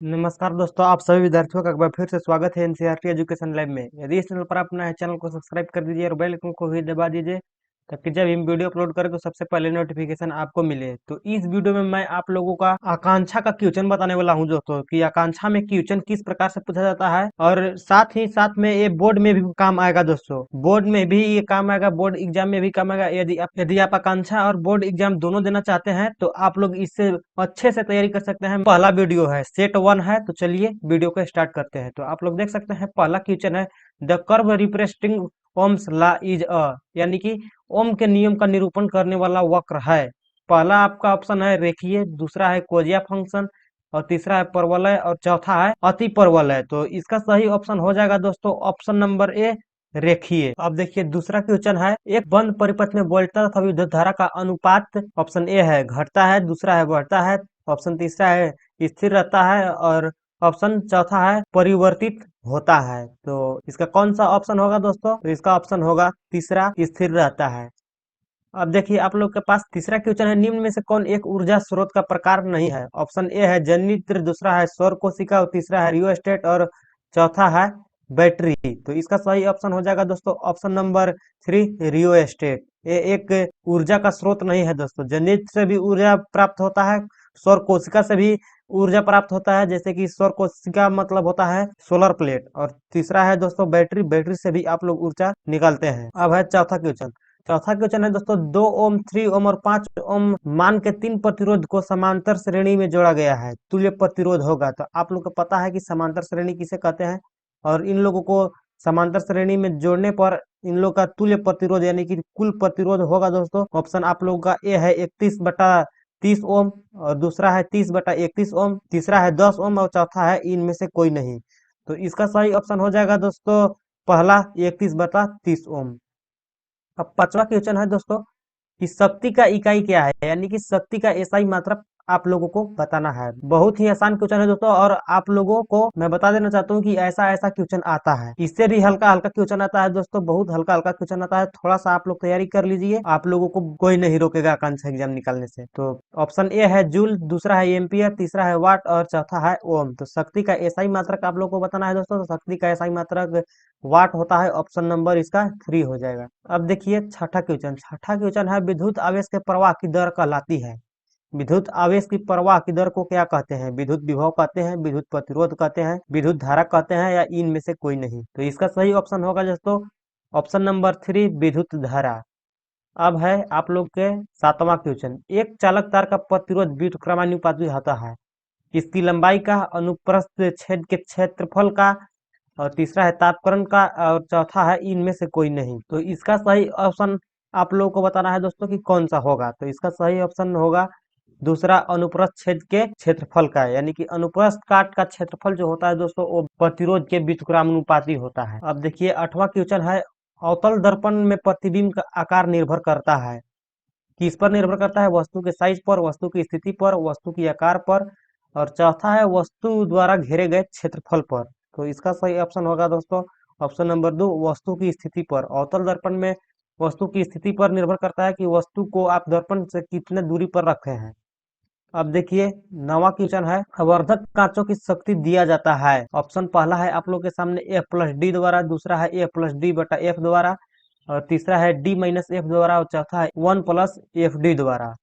नमस्कार दोस्तों, आप सभी विद्यार्थियों का एक बार फिर से स्वागत है एनसीईआरटी एजुकेशन लाइव में। यदि इस चैनल पर आप नए हैं, चैनल को सब्सक्राइब कर दीजिए और बेल आइकन को भी दबा दीजिए ताकि जब हम वीडियो अपलोड करें तो सबसे पहले नोटिफिकेशन आपको मिले। तो इस वीडियो में मैं आप लोगों का आकांक्षा का क्वेश्चन बताने वाला हूं दोस्तों, कि आकांक्षा में क्वेश्चन किस प्रकार से पूछा जाता है और साथ ही साथ में ये बोर्ड में भी काम आएगा दोस्तों। बोर्ड में भी ये काम आएगा, बोर्ड एग्जाम में भी काम आएगा। यदि आप आकांक्षा और बोर्ड एग्जाम दोनों देना चाहते हैं तो आप लोग इससे अच्छे से तैयारी कर सकते हैं। पहला वीडियो है, सेट 1 है। तो चलिए वीडियो को स्टार्ट करते हैं। तो आप लोग देख सकते हैं, पहला क्वेश्चन है, the curve representing Ohm's law is a, यानी कि ओम के नियम का निरूपण करने वाला वक्र है। पहला आपका ऑप्शन है रेखीय, दूसरा है कोजिया फंक्शन, और तीसरा है परवलय, और चौथा है अति परवलय। तो इसका सही ऑप्शन हो जाएगा दोस्तों ऑप्शन नंबर ए, रेखीय। अब देखिए दूसरा क्वेश्चन है, एक बंद परिपथ में वोल्टेज तथा विद्युत धारा का अनुपात ऑप्शन ए है घटता है, दूसरा है बढ़ता है, ऑप्शन तीसरा है स्थिर रहता है, और ऑप्शन चौथा है परिवर्तित होता है। तो इसका कौन सा ऑप्शन होगा दोस्तों? तो इसका ऑप्शन होगा तीसरा, स्थिर रहता है। अब देखिए आप लोग के पास तीसरा क्वेश्चन है, निम्न में से कौन एक ऊर्जा स्रोत का प्रकार नहीं है? ऑप्शन ए है जनित्र, दूसरा है सौर कोशिका, और तीसरा है रियोस्टेट, और चौथा है बैटरी। तो इसका सही ऑप्शन हो जाएगा दोस्तों ऑप्शन नंबर 3, रियोस्टेट। ये एक ऊर्जा का स्रोत नहीं है दोस्तों। जनित्र से भी ऊर्जा प्राप्त होता है, सौर कोशिका से भी ऊर्जा प्राप्त होता है, जैसे कि सौर कोशिका मतलब होता है सोलर प्लेट, और तीसरा है दोस्तों बैटरी, बैटरी से भी आप लोग ऊर्जा निकालते हैं। अब है चौथा क्वेश्चन। चौथा क्वेश्चन है दोस्तों, 2 ओम, 3 ओम और 5 ओम मान के 3 प्रतिरोध को समांतर श्रेणी में जोड़ा गया है, तुल्य प्रतिरोध होगा। तो आप लोग को पता है कि समांतर श्रेणी किसे कहते हैं, और इन लोगों को समांतर श्रेणी में जोड़ने पर इन लोग का तुल्य प्रतिरोध यानी कि कुल प्रतिरोध होगा दोस्तों। ऑप्शन आप लोगों का ए है 31/30 ओम, और दूसरा है 30/31 ओम, तीसरा है 10 ओम, और चौथा है इनमें से कोई नहीं। तो इसका सही ऑप्शन हो जाएगा दोस्तों पहला, 31/30 ओम। अब पांचवा क्वेश्चन है दोस्तों, कि शक्ति का इकाई क्या है, यानी कि शक्ति का एसआई मात्रक आप लोगों को बताना है। बहुत ही आसान क्वेश्चन है दोस्तों, और आप लोगों को मैं बता देना चाहता हूँ कि ऐसा ऐसा क्वेश्चन आता है। इससे भी हल्का हल्का क्वेश्चन आता है दोस्तों, बहुत हल्का हल्का क्वेश्चन आता है। थोड़ा सा आप लोग तैयारी कर लीजिए, आप लोगों को कोई नहीं रोकेगा आकांक्षा एग्जाम निकालने से। तो ऑप्शन ए है जूल, दूसरा है एम्पियर, तीसरा है वाट, और चौथा है ओम। तो शक्ति का एसआई मात्रक आप लोग को बताना है दोस्तों। तो शक्ति का एसआई मात्रक वाट होता है, ऑप्शन नंबर इसका 3 हो जाएगा। अब देखिए छठा क्वेश्चन। छठा क्वेश्चन है, विद्युत आवेश के प्रवाह की दर कहलाती है। विद्युत आवेश की प्रवाह की दर को क्या कहते हैं? विद्युत विभव कहते हैं, विद्युत प्रतिरोध कहते हैं, विद्युत धारा कहते हैं, या इनमें से कोई नहीं? तो इसका सही ऑप्शन होगा दोस्तों ऑप्शन नंबर 3, विद्युत धारा। अब है आप लोग के सातवां क्वेश्चन, एक चालक तार का प्रतिरोध व्युत्क्रमानुपाती होता है, इसकी लंबाई का, अनुप्रस्थ छेद के क्षेत्रफल का, और तीसरा है तापकरण का, और चौथा है इनमें से कोई नहीं। तो इसका सही ऑप्शन आप लोगों को बताना है दोस्तों कि कौन सा होगा। तो इसका सही ऑप्शन होगा दूसरा, अनुप्रस्थ छेद के क्षेत्रफल का, यानी कि अनुप्रस्थ काट का क्षेत्रफल जो होता है दोस्तों वो प्रतिरोध के व्युत्क्रमानुपाती होता है। अब देखिए आठवां क्वेश्चन है, अवतल दर्पण में प्रतिबिंब का आकार निर्भर करता है, किस पर निर्भर करता है? वस्तु के साइज पर, वस्तु की स्थिति पर, वस्तु की आकार पर, और चौथा है वस्तु द्वारा घेरे गए क्षेत्रफल पर। तो इसका सही ऑप्शन होगा दोस्तों ऑप्शन नंबर 2, वस्तु की स्थिति पर। अवतल दर्पण में वस्तु की स्थिति पर निर्भर करता है कि वस्तु को आप दर्पण से कितने दूरी पर रखे हैं। अब देखिए नवा क्वेश्चन है, आवर्धक कांचों की शक्ति दिया जाता है। ऑप्शन पहला है आप लोग के सामने F+D द्वारा, दूसरा है A+D/F द्वारा, और तीसरा है D-F द्वारा, और चौथा है 1+FD द्वारा।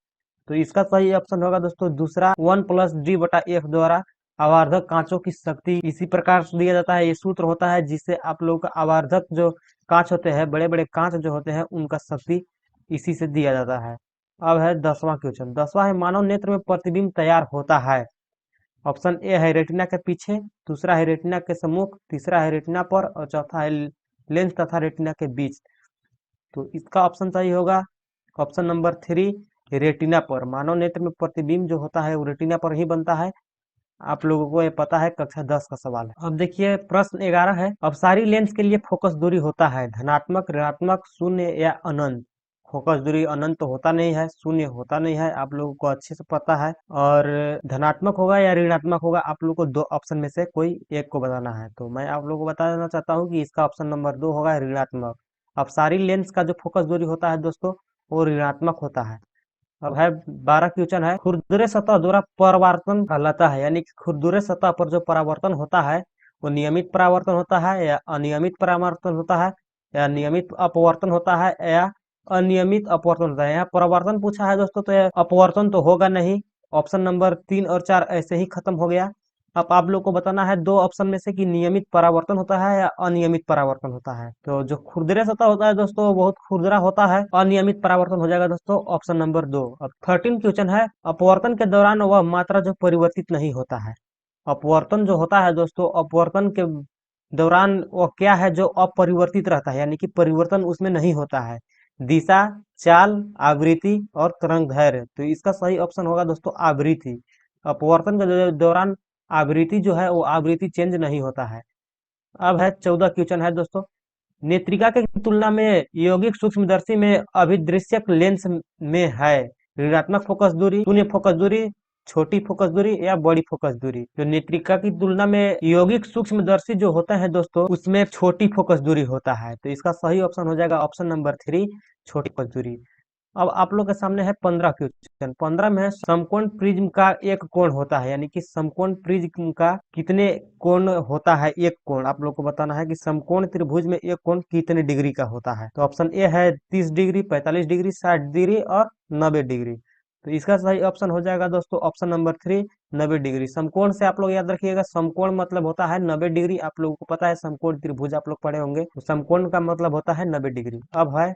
तो इसका सही ऑप्शन होगा दोस्तों दूसरा, 1+D/F द्वारा आवर्धक कांचों की शक्ति इसी प्रकार से दिया जाता है। ये सूत्र होता है जिससे आप लोग का आवर्धक जो कांच होते हैं, बड़े बड़े कांच जो होते हैं, उनका शक्ति इसी से दिया जाता है। अब है 10वां क्वेश्चन। 10वां है, मानव नेत्र में प्रतिबिंब तैयार होता है। ऑप्शन ए है रेटिना के पीछे, दूसरा है रेटिना के सम्मुख, तीसरा है रेटिना पर, और चौथा है लेंस तथा रेटिना के बीच। तो इसका ऑप्शन सही होगा ऑप्शन नंबर 3, रेटिना पर। मानव नेत्र में प्रतिबिंब जो होता है वो रेटिना पर ही बनता है। आप लोगों को ये पता है, कक्षा 10 का सवाल है। अब देखिए प्रश्न 11 है, अपसारी लेंस के लिए फोकस दूरी होता है धनात्मक, ऋणात्मक, शून्य, या अनंत। फोकस दूरी अनंत तो होता नहीं है, शून्य होता नहीं है, आप लोगों को अच्छे से पता है। और धनात्मक होगा या ऋणात्मक होगा, आप लोगों को दो ऑप्शन में से कोई एक को बताना है। तो मैं आप लोगों को बता देना चाहता हूँ कि इसका ऑप्शन नंबर 2 होगा ऋणात्मक। अपसारी लेंस का जो फोकस दूरी होता है दोस्तों वो ऋणात्मक होता है। अब है 12 क्वेश्चन है, खुरदुरे सतह द्वारा परावर्तन कहलाता है, यानी कि खुरदुरे सतह पर जो परावर्तन होता है वो नियमित परावर्तन होता है या अनियमित परावर्तन होता है, या नियमित अपवर्तन होता है या अनियमित अपवर्तन होता है। यहाँ परावर्तन पूछा है दोस्तों, तो यह अपवर्तन तो होगा नहीं। ऑप्शन नंबर 3 और 4 ऐसे ही खत्म हो गया। अब आप लोग को बताना है दो ऑप्शन में से कि नियमित परावर्तन होता है या अनियमित परावर्तन होता है। तो जो खुरदुरे सतह होता है दोस्तों वो बहुत खुरदुरा होता है, अनियमित परावर्तन हो जाएगा दोस्तों ऑप्शन नंबर 2। अब 13 क्वेश्चन है, अपवर्तन के दौरान वह मात्रा जो परिवर्तित नहीं होता है। अपवर्तन जो होता है दोस्तों, अपवर्तन के दौरान वो क्या है जो अपरिवर्तित रहता है, यानी कि परिवर्तन उसमें नहीं होता है। दिशा, चाल, आवृत्ति और तरंग दैर्घ्य। तो इसका सही ऑप्शन होगा दोस्तों आवृत्ति। अपवर्तन के दौरान आवृत्ति जो है वो आवृत्ति चेंज नहीं होता है। अब है 14 क्वेश्चन है दोस्तों, नेत्रिका की तुलना में यौगिक सूक्ष्मदर्शी में अभिदृश्यक लेंस में है ऋणात्मक फोकस दूरी, शून्य फोकस दूरी, छोटी फोकस दूरी या बड़ी फोकस दूरी। तो नेत्रिका की तुलना में यौगिक सूक्ष्मदर्शी जो होता है दोस्तों उसमें छोटी फोकस दूरी होता है। तो इसका सही ऑप्शन हो जाएगा ऑप्शन नंबर 3, छोटी फोकस दूरी। अब आप लोग के सामने है 15 क्वेश्चन। 15 में है समकोण प्रिज्म का एक कोण होता है, यानी कि समकोण प्रिज्म का कितने कोण होता है एक कोण। आप लोग को बताना है कि समकोण त्रिभुज में एक कोण कितने डिग्री का होता है। तो ऑप्शन ए है 30 डिग्री, 45 डिग्री, 60 डिग्री और 90 डिग्री। तो इसका सही ऑप्शन हो जाएगा दोस्तों ऑप्शन नंबर 3, 90 डिग्री। समकोण से आप लोग याद रखिएगा, समकोण मतलब होता है 90 डिग्री। आप लोगों को पता है समकोण त्रिभुज आप लोग पढ़े होंगे, तो समकोण का मतलब होता है 90 डिग्री। अब है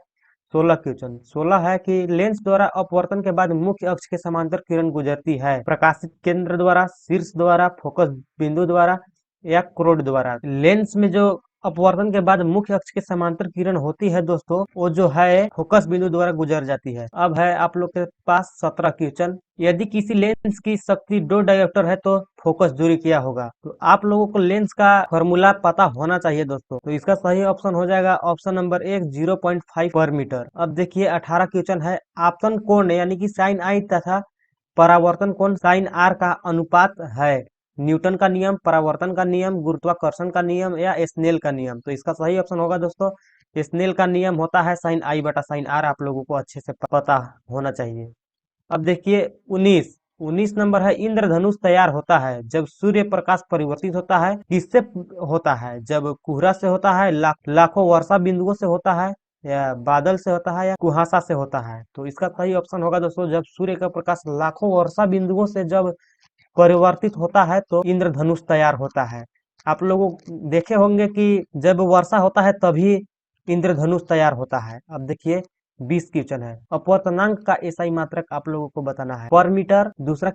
16 क्वेश्चन। 16 है कि लेंस द्वारा अपवर्तन के बाद मुख्य अक्ष के समांतर किरण गुजरती है प्रकाशित केंद्र द्वारा, शीर्ष द्वारा, फोकस बिंदु द्वारा या क्रोड द्वारा। लेंस में जो अपवर्तन के बाद मुख्य अक्ष के समांतर किरण होती है दोस्तों वो जो है फोकस बिंदु द्वारा गुजर जाती है। अब है आप लोग के पास 17 क्वेश्चन, यदि किसी लेंस की शक्ति 2 डायोप्टर है तो फोकस दूरी क्या होगा। तो आप लोगों को लेंस का फॉर्मूला पता होना चाहिए दोस्तों। तो इसका सही ऑप्शन हो जाएगा ऑप्शन नंबर 1, 0.5 पर मीटर। अब देखिए 18 क्वेश्चन है, आपतन कोण यानी कि साइन आई तथा परावर्तन कोण साइन आर का अनुपात है न्यूटन का नियम, परावर्तन का नियम, गुरुत्वाकर्षण का नियम या स्नेल का नियम। तो इसका सही ऑप्शन होगा दोस्तों स्नेल का नियम होता है साइन आई बटा साइन आर। आप लोगों को अच्छे से पता होना चाहिए। अब देखिए 19 नंबर है, इंद्रधनुष तैयार होता है जब सूर्य प्रकाश परिवर्तित होता है। किससे होता है? जब कोहरा से होता है, लाखों वर्षा बिंदुओं से होता है, या बादल से होता है, या कुहासा से होता है। तो इसका सही ऑप्शन होगा दोस्तों जब सूर्य का प्रकाश लाखों वर्षा बिंदुओं से जब परिवर्तित होता है तो इंद्रधनुष तैयार होता है। आप लोग देखे होंगे कि जब वर्षा होता है तभी इंद्रधनुष तैयार होता है। अब देखिए 20 क्वेश्चन है, अपवर्तनांक का एसआई मात्रक आप लोगों को बताना है पर मीटर। दूसरा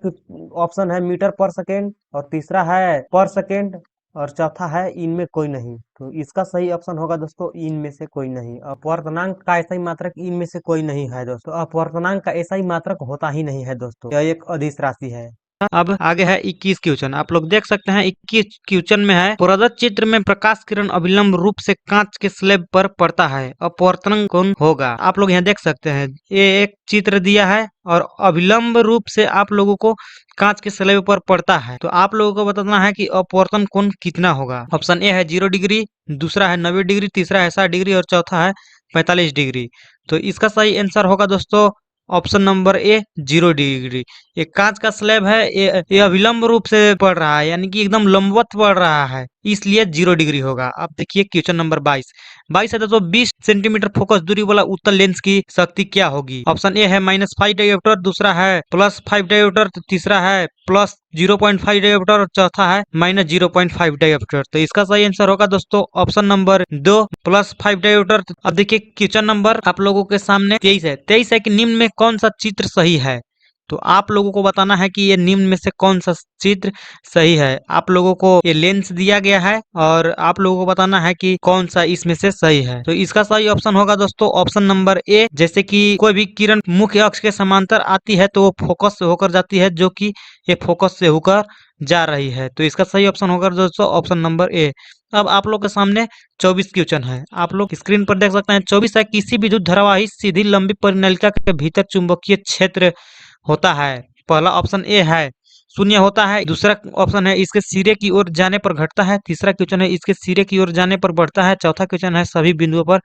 ऑप्शन है मीटर पर सेकेंड, और तीसरा है पर सेकेंड, और चौथा है इनमें कोई नहीं। तो इसका सही ऑप्शन होगा दोस्तों इनमें से कोई नहीं। अपवर्तनांक का एसआई मात्रक इनमें से कोई नहीं है दोस्तों। अपवर्तनांक का एसआई मात्रक होता ही नहीं है दोस्तों, यह एक अदिश राशि है। अब आगे है 21 क्वेश्चन। आप लोग देख सकते हैं 21 क्वेश्चन में है, प्रदत्त चित्र में प्रकाश किरण अविलंब रूप से कांच के स्लैब पर पड़ता है, अपवर्तन कौन होगा। आप लोग यहाँ देख सकते हैं ये एक चित्र दिया है और अविलंब रूप से आप लोगों को कांच के स्लैब पर पड़ता है। तो आप लोगों को बताना है कि अपवर्तन कोण कितना होगा। ऑप्शन ए है 0 डिग्री, दूसरा है 90 डिग्री, तीसरा है 60 डिग्री और चौथा है 45 डिग्री। तो इसका सही आंसर होगा दोस्तों ऑप्शन नंबर ए 0 डिग्री। ये कांच का स्लैब है, ये अविलंब रूप से पड़ रहा है, यानी कि एकदम लंबवत पड़ रहा है, इसलिए 0 डिग्री होगा। अब देखिए क्वेश्चन नंबर 22 है दोस्तों, 20 सेंटीमीटर फोकस दूरी वाला उत्तल लेंस की शक्ति क्या होगी। ऑप्शन ए है -5 डायोप्टर, दूसरा है +5 डायोप्टर, तीसरा है +0.5 डायोप्टर और चौथा है -0.5 डायोप्टर। तो इसका सही आंसर होगा दोस्तों ऑप्शन नंबर 2, +5 डायोप्टर। अब देखिए क्वेश्चन नंबर आप लोगों के सामने 23 है कि निम्न में कौन सा चित्र सही है। तो आप लोगों को बताना है कि ये निम्न में से कौन सा चित्र सही है। आप लोगों को ये लेंस दिया गया है और आप लोगों को बताना है कि कौन सा इसमें से सही है। तो इसका सही ऑप्शन होगा दोस्तों ऑप्शन नंबर ए। जैसे कि कोई भी किरण मुख्य अक्ष के समांतर आती है तो वो फोकस से होकर जाती है, जो कि ये फोकस से होकर जा रही है। तो इसका सही ऑप्शन होगा दोस्तों ऑप्शन नंबर ए। अब आप लोग के सामने 24 क्वेश्चन है। आप लोग स्क्रीन पर देख सकते हैं 24 है, किसी विद्युत धारावाही सीधी लंबी परिनलिका के भीतर चुंबकीय क्षेत्र होता है। पहला ऑप्शन ए है शून्य होता है। दूसरा ऑप्शन है इसके सिरे की ओर जाने पर घटता है। तीसरा क्वेश्चन है इसके सिरे की ओर जाने पर बढ़ता है। चौथा क्वेश्चन है सभी बिंदुओं पर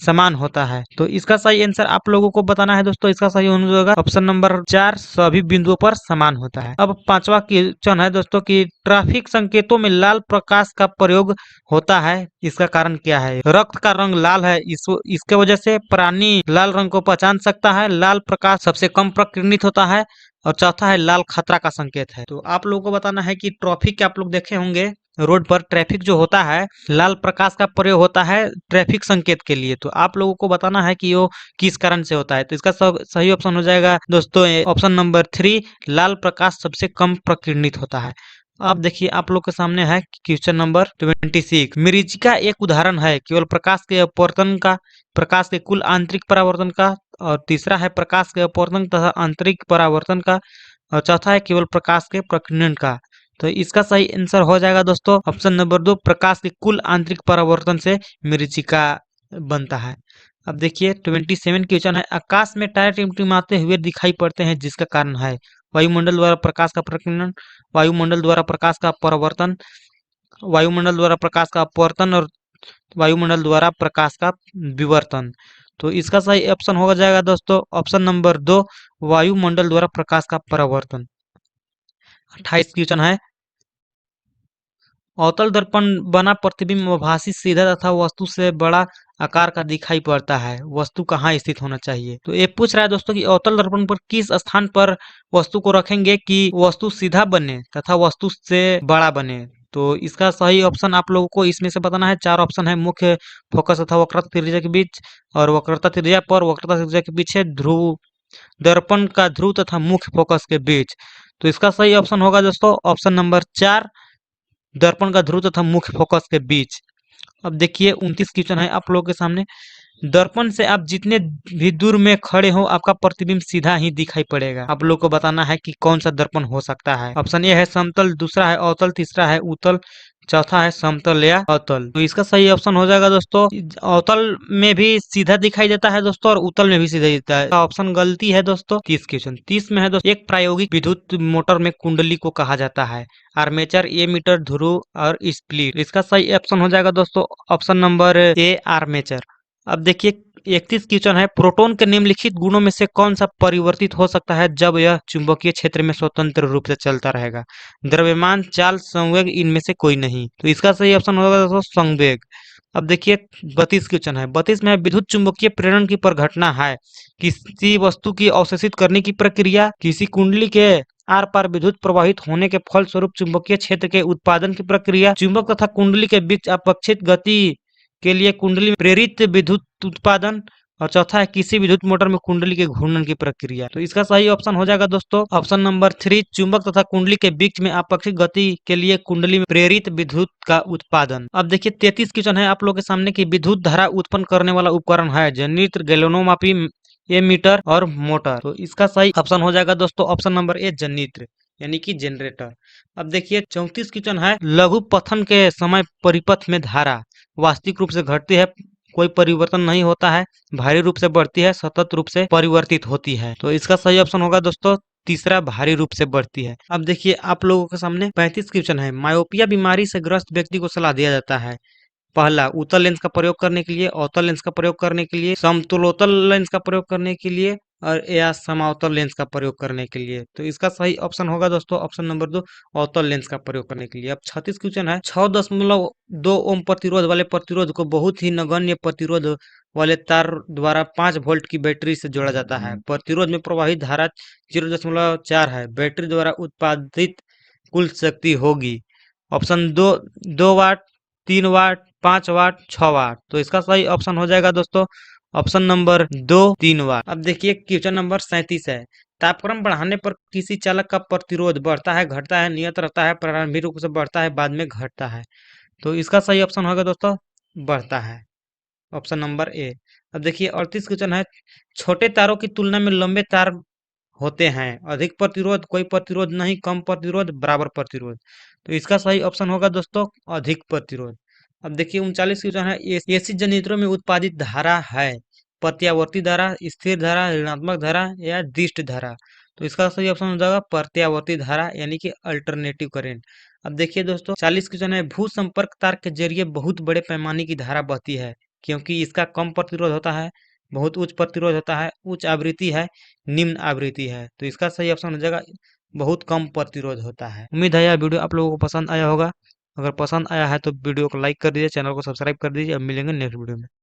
समान होता है। तो इसका सही आंसर आप लोगों को बताना है दोस्तों। इसका सही आंसर होगा ऑप्शन नंबर 4, सभी बिंदुओं पर समान होता है। अब पांचवा क्वेश्चन है दोस्तों कि ट्रैफिक संकेतों में लाल प्रकाश का प्रयोग होता है, इसका कारण क्या है? रक्त का रंग लाल है, इसके वजह से प्राणी लाल रंग को पहचान सकता है। लाल प्रकाश सबसे कम प्रकीर्णित होता है। और चौथा है लाल खतरा का संकेत है। तो आप लोगों को बताना है कि ट्रैफिक आप लोग देखे होंगे, रोड पर ट्रैफिक जो होता है लाल प्रकाश का प्रयोग होता है ट्रैफिक संकेत के लिए। तो आप लोगों को बताना है कि वो किस कारण से होता है। तो इसका सही ऑप्शन हो जाएगा दोस्तों ऑप्शन नंबर 3, लाल प्रकाश सबसे कम प्रकीर्णित होता है। अब देखिए आप लोग के सामने है क्वेश्चन नंबर 26। मरीचिका एक उदाहरण है केवल प्रकाश के अपवर्तन का, प्रकाश के कुल आंतरिक परावर्तन का। और तीसरा है प्रकाश के अपवर्तन तथा आंतरिक परावर्तन का। और चौथा है केवल प्रकाश के प्रकीर्णन का। तो इसका सही आंसर हो जाएगा दोस्तों ऑप्शन नंबर 2, प्रकाश के कुल आंतरिक परावर्तन से मरीचिका बनता है। अब देखिए 27 क्वेश्चन है, आकाश में तारे टिमटिमाते हुए दिखाई पड़ते हैं, जिसका कारण है? वायुमंडल द्वारा प्रकाश का प्रकीर्णन, वायुमंडल द्वारा प्रकाश का परावर्तन, वायुमंडल द्वारा प्रकाश का अपवर्तन और वायुमंडल द्वारा प्रकाश का विवर्तन। तो इसका सही ऑप्शन हो जाएगा दोस्तों ऑप्शन नंबर 2, वायुमंडल द्वारा प्रकाश का परावर्तन। 28 क्वेश्चन है, अवतल दर्पण बना प्रतिबिंब आभासी सीधा तथा वस्तु से बड़ा आकार का दिखाई पड़ता है, वस्तु कहाँ स्थित होना चाहिए? तो ये पूछ रहा है दोस्तों कि अवतल दर्पण पर किस स्थान पर वस्तु को रखेंगे कि वस्तु सीधा बने तथा वस्तु से बड़ा बने। तो इसका सही ऑप्शन आप लोगों को इसमें से बताना है। 4 ऑप्शन है, मुख्य फोकस तथा वक्रता त्रिज्या के बीच, और वक्रता त्रिज्या पर, वक्रता त्रिज्या के पीछे, ध्रुव दर्पण का ध्रुव तथा मुख्य फोकस के बीच। तो इसका सही ऑप्शन होगा दोस्तों ऑप्शन नंबर 4, दर्पण का ध्रुव तथा मुख्य फोकस के बीच। अब देखिए 29 क्वेश्चन है आप लोगों के सामने, दर्पण से आप जितने भी दूर में खड़े हो आपका प्रतिबिंब सीधा ही दिखाई पड़ेगा। आप लोग को बताना है कि कौन सा दर्पण हो सकता है। ऑप्शन ए है समतल, दूसरा है अवतल, तीसरा है उत्तल, चौथा है समतल या अवतल। तो इसका सही ऑप्शन हो जाएगा दोस्तों अवतल में भी सीधा दिखाई देता है दोस्तों, और उत्तल में भी सीधा देता है। ऑप्शन गलती है दोस्तों। 30 क्वेश्चन 30 में है दोस्तों, एक प्रायोगिक विद्युत मोटर में कुंडली को कहा जाता है आर्मेचर, एमीटर, ध्रुव और स्प्लिट। इसका सही ऑप्शन हो जाएगा दोस्तों ऑप्शन नंबर ए, आर्मेचर। अब देखिए 31 क्वेश्चन है, प्रोटॉन के निम्नलिखित गुणों में से कौन सा परिवर्तित हो सकता है जब यह चुंबकीय क्षेत्र में स्वतंत्र रूप से चलता रहेगा? द्रव्यमान, चाल, संवेग, इनमें से कोई नहीं। तो इसका सही ऑप्शन होगा दोस्तों संवेग। अब देखिए 32 क्वेश्चन है, 32 में विद्युत चुंबकीय प्रेरण की परिघटना है किसी वस्तु की अवशोषित करने की प्रक्रिया, किसी कुंडली के आर पार विद्युत प्रवाहित होने के फलस्वरूप चुंबकीय क्षेत्र के उत्पादन की प्रक्रिया, चुंबक तथा कुंडली के बीच अपेक्षित गति के लिए कुंडली में प्रेरित विद्युत उत्पादन, और चौथा है किसी विद्युत मोटर में कुंडली के घूर्णन की प्रक्रिया। तो इसका सही ऑप्शन हो जाएगा दोस्तों ऑप्शन नंबर 3, चुंबक तथा कुंडली के बीच में अपेक्षित गति के लिए कुंडली में प्रेरित विद्युत का उत्पादन। अब देखिए 33 क्वेश्चन है आप लोगों के सामने की विद्युत धारा उत्पन्न करने वाला उपकरण है जनरेटर, गैल्वेनोमापी, एमीटर और मोटर। तो इसका सही ऑप्शन हो जाएगा दोस्तों ऑप्शन नंबर ए, जनरेटर यानी कि जनरेटर। अब देखिए 34 क्वेश्चन है, लघु पथन के समय परिपथ में धारा वास्तविक रूप से घटती है, कोई परिवर्तन नहीं होता है, भारी रूप से बढ़ती है, सतत रूप से परिवर्तित होती है। तो इसका सही ऑप्शन होगा दोस्तों तीसरा, भारी रूप से बढ़ती है। अब देखिए आप लोगों के सामने 35 क्वेश्चन है, मायोपिया बीमारी से ग्रस्त व्यक्ति को सलाह दिया जाता है पहला, उत्तल लेंस का प्रयोग करने के लिए, अवतल लेंस का प्रयोग करने के लिए, समतुलोत्तल लेंस का प्रयोग करने के लिए, और या समावतल लेंस का प्रयोग करने के लिए। तो इसका सही ऑप्शन होगा दोस्तों ऑप्शन नंबर 2, अवतल लेंस का प्रयोग करने के लिए। अब 36 क्वेश्चन है, 6.2 ओम प्रतिरोध वाले प्रतिरोध को बहुत ही नगण्य प्रतिरोध वाले तार द्वारा 5 वोल्ट की बैटरी से जोड़ा जाता है। प्रतिरोध में प्रवाहित धारा 0.4 है। बैटरी द्वारा उत्पादित कुल शक्ति होगी ऑप्शन 2 वाट, 3 वाट, 5 वाट, 6 वाट। तो इसका सही ऑप्शन हो जाएगा दोस्तों ऑप्शन नंबर 2, 3 वाट। अब देखिए क्वेश्चन नंबर 37 है, तापक्रम बढ़ाने पर किसी चालक का प्रतिरोध बढ़ता है, घटता है, नियत रहता है, प्रारंभिक रूप से बढ़ता है, बाद में घटता है? तो इसका सही ऑप्शन होगा दोस्तों बढ़ता है, ऑप्शन नंबर ए। अब देखिए 38 क्वेश्चन है, छोटे तारों की तुलना में लंबे तार होते हैं, अधिक प्रतिरोध, कोई प्रतिरोध नहीं, कम प्रतिरोध, बराबर प्रतिरोध। तो इसका सही ऑप्शन होगा दोस्तों अधिक प्रतिरोध। अब देखिए 39 क्वेश्चन है, एसी जनरेटरों में उत्पादित धारा है प्रत्यावर्ती धारा, स्थिर धारा, ऋणात्मक धारा या दिष्ट धारा? तो इसका सही ऑप्शन हो जाएगा प्रत्यावर्ती धारा यानी कि अल्टरनेटिव करंट। अब देखिए दोस्तों 40 क्वेश्चन है, भू संपर्क तार के जरिए बहुत बड़े पैमाने की धारा बहती है क्योंकि इसका कम प्रतिरोध होता है, बहुत उच्च प्रतिरोध होता है, उच्च आवृत्ति है, निम्न आवृत्ति है। तो इसका सही ऑप्शन हो जाएगा बहुत कम प्रतिरोध होता है। उम्मीद है यह वीडियो आप लोगों को पसंद आया होगा। अगर पसंद आया है तो वीडियो को लाइक कर दीजिए, चैनल को सब्सक्राइब कर दीजिए। अब मिलेंगे नेक्स्ट वीडियो में।